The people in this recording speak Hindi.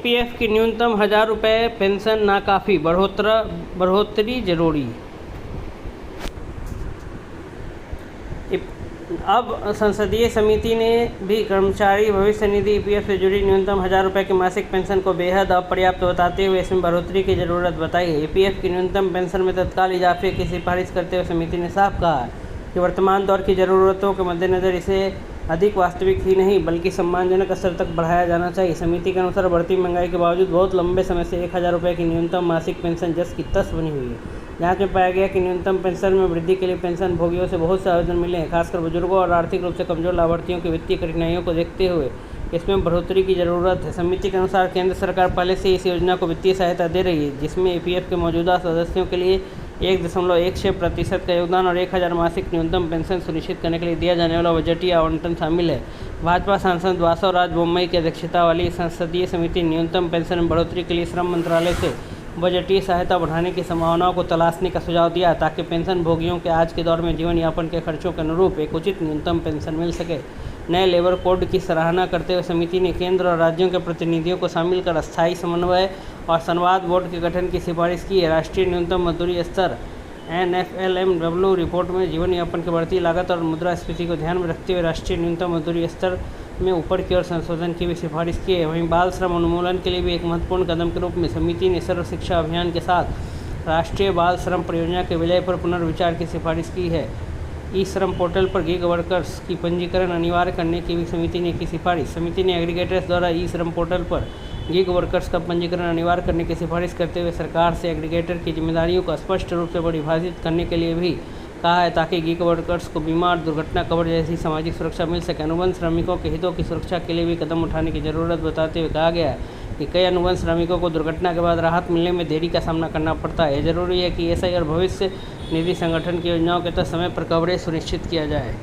पीएफ की न्यूनतम 1,000 रुपये पेंशन नाकाफ़ी, बढ़ोतरी जरूरी। अब संसदीय समिति ने भी कर्मचारी भविष्य निधि ईपीएफ से जुड़ी न्यूनतम 1,000 रुपये की मासिक पेंशन को बेहद अपर्याप्त बताते हुए इसमें बढ़ोतरी की जरूरत बताई है। ईपीएफ की न्यूनतम पेंशन में तत्काल इजाफे की सिफारिश करते हुए समिति ने साफ कहा कि वर्तमान दौर की ज़रूरतों के मद्देनज़र इसे अधिक वास्तविक ही नहीं बल्कि सम्मानजनक स्तर तक बढ़ाया जाना चाहिए। समिति के अनुसार बढ़ती महंगाई के बावजूद बहुत लंबे समय से 1,000 रुपये की न्यूनतम मासिक पेंशन जस की तस बनी हुई है। जांच में पाया गया कि न्यूनतम पेंशन में वृद्धि के लिए पेंशन भोगियों से बहुत से आवेदन मिले हैं। खासकर बुजुर्गों और आर्थिक रूप से कमजोर लाभार्थियों की वित्तीय कठिनाइयों को देखते हुए इसमें बढ़ोतरी की ज़रूरत है। समिति के अनुसार केंद्र सरकार पहले से इस योजना को वित्तीय सहायता दे रही है, जिसमें ईपीएफ के मौजूदा सदस्यों के लिए 1.16% का योगदान और 1,000 मासिक न्यूनतम पेंशन सुनिश्चित करने के लिए दिया जाने वाला बजटीय आवंटन शामिल है। भाजपा सांसद वासवराज बोम्मई की अध्यक्षता वाली संसदीय समिति न्यूनतम पेंशन में बढ़ोतरी के लिए श्रम मंत्रालय से बजटीय सहायता बढ़ाने की संभावनाओं को तलाशने का सुझाव दिया, ताकि पेंशन भोगियों के आज के दौर में जीवन यापन के खर्चों के अनुरूप एक उचित न्यूनतम पेंशन मिल सके। नए लेबर कोड की सराहना करते हुए समिति ने केंद्र और राज्यों के प्रतिनिधियों को शामिल कर अस्थायी समन्वय और संवाद बोर्ड के गठन की सिफारिश की है। राष्ट्रीय न्यूनतम मजदूरी स्तर NFLMW रिपोर्ट में जीवन यापन की बढ़ती लागत और मुद्रास्फीति को ध्यान में रखते हुए राष्ट्रीय न्यूनतम मजदूरी स्तर में ऊपर की ओर संशोधन की भी सिफारिश की है। वहीं बाल श्रम उन्मूलन के लिए भी एक महत्वपूर्ण कदम के रूप में समिति ने सर्व शिक्षा अभियान के साथ राष्ट्रीय बाल श्रम परियोजना के विलय पर पुनर्विचार की सिफारिश की है। ई श्रम पोर्टल पर गिग वर्कर्स की पंजीकरण अनिवार्य करने की भी समिति ने की सिफारिश। समिति ने एग्रीगेटर्स द्वारा ई श्रम पोर्टल पर गिग वर्कर्स का पंजीकरण अनिवार्य करने की सिफारिश करते हुए सरकार से एग्रीगेटर की जिम्मेदारियों को स्पष्ट रूप से परिभाषित करने के लिए भी कहा है, ताकि गिग वर्कर्स को बीमा और दुर्घटना कवर जैसी सामाजिक सुरक्षा मिल सके। अनुबंध श्रमिकों के हितों की सुरक्षा के लिए भी कदम उठाने की जरूरत बताते हुए कहा गया है कि कई अनुबंध श्रमिकों को दुर्घटना के बाद राहत मिलने में देरी का सामना करना पड़ता है। जरूरी है कि एसआई और भविष्य निधि संगठन की योजनाओं के तहत समय पर कवरेज सुनिश्चित किया जाए।